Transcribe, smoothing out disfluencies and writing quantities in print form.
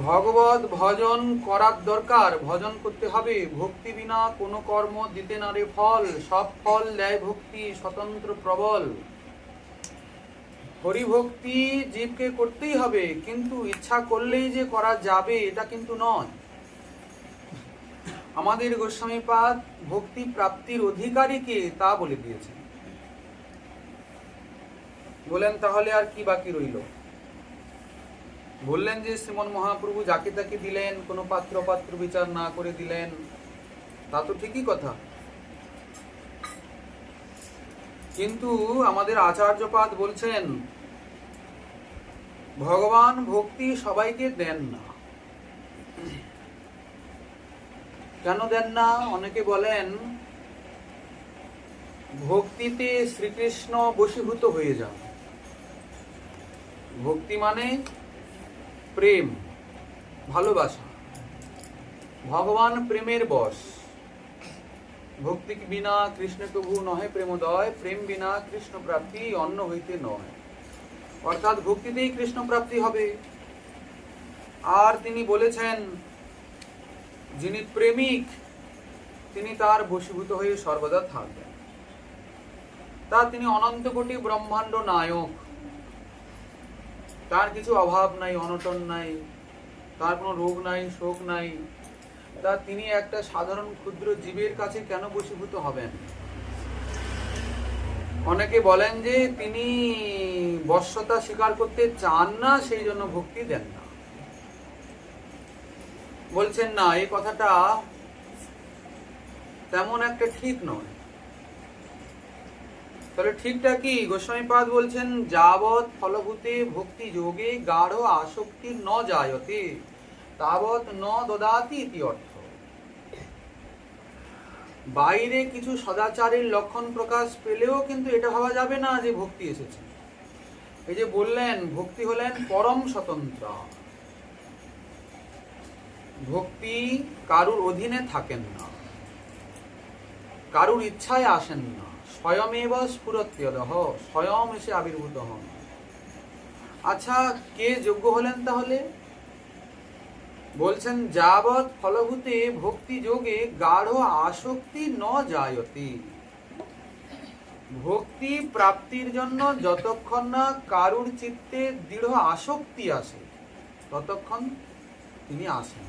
ভগবত ভজন করার দরকার, ভজন করতে হবে। ভক্তি বিনা কোনো কর্ম দিতে না রে ফল, সব ফল দেয় ভক্তি স্বতন্ত্র প্রবল। হরিভক্তি জীবকে করতেই হবে, কিন্তু ইচ্ছা করলেই যে করা যাবে এটা কিন্তু নয়। আমাদের গোস্বামীপাদ ভক্তি প্রাপ্তির অধিকারীকে তা বলে দিয়েছেন। বলেন তাহলে আর কি বাকি রইল? বললেন যে শ্রীমন মহাপ্রভু যাকে তাকে দিলেন, কোনো পাত্র পাত্র বিচার না করে দিলেন, তা তো ঠিকই কথা। কিন্তু আমাদের আচার্যপাদ বলছেন ভগবান ভক্তি সবাইকে দেন না। কেন দেন না? অনেকে বলেন ভক্তিতে শ্রীকৃষ্ণ বশীভূত হয়ে যান। ভক্তি মানে প্রেম, ভালোবাসা। ভগবান প্রেমের বশ। ভক্তি বিনা কৃষ্ণ প্রভু নহে প্রেমোদয়, প্রেম বিনা কৃষ্ণ প্রাপ্তি অন্য হইতে নয়। অর্থাৎ ভক্তিতেই কৃষ্ণ প্রাপ্তি হবে। আর তিনি বলেছেন যিনি প্রেমিক তিনি তার বশীভূত হয়ে সর্বদা থাকবেন। তা তিনি অনন্ত কোটি ব্রহ্মাণ্ড নায়ক, তার কিছু অভাব নাই, অনটন নাই, তার কোনো রোগ নাই, শোক নাই। তা তিনি একটা সাধারণ ক্ষুদ্র জীবের কাছে কেন বশীভূত হবেন? অনেকে বলেন যে তিনি বশ্যতা স্বীকার করতে চান না, সেই জন্য ভক্তি দেন না। বলছেন না, এই কথাটা তেমন একটা ঠিক নয়। তাহলে ঠিকটা কি? গোস্বামীপাদ বলছেন যাবৎ ফলভূতে ভক্তি যোগে গাঢ় আসক্তি ন জায়তে তাবৎ ন দদাতি ইতি অর্থ। বাইরে কিছু সদাচারের লক্ষণ প্রকাশ পেলেও কিন্তু এটা ভাবা যাবে না যে ভক্তি এসেছে। এই যে বললেন ভক্তি হলেন পরম স্বতন্ত্র, ভক্তি কারুর অধীনে থাকেন না, কারুর ইচ্ছায় আসেন না, স্বয়মেব স্ফুরত্যদহ, স্বয়ং এসে আবির্ভূত হন। আচ্ছা, কে যোগ্য হলেন তাহলে? বলছেন যাবৎ ফলভূতে ভক্তি যোগে গাঢ় আসক্তি ন জায়তে। ভক্তি প্রাপ্তির জন্য যতক্ষণ না কারুর চিত্তে দৃঢ় আসক্তি আসে ততক্ষণ তিনি আসেন।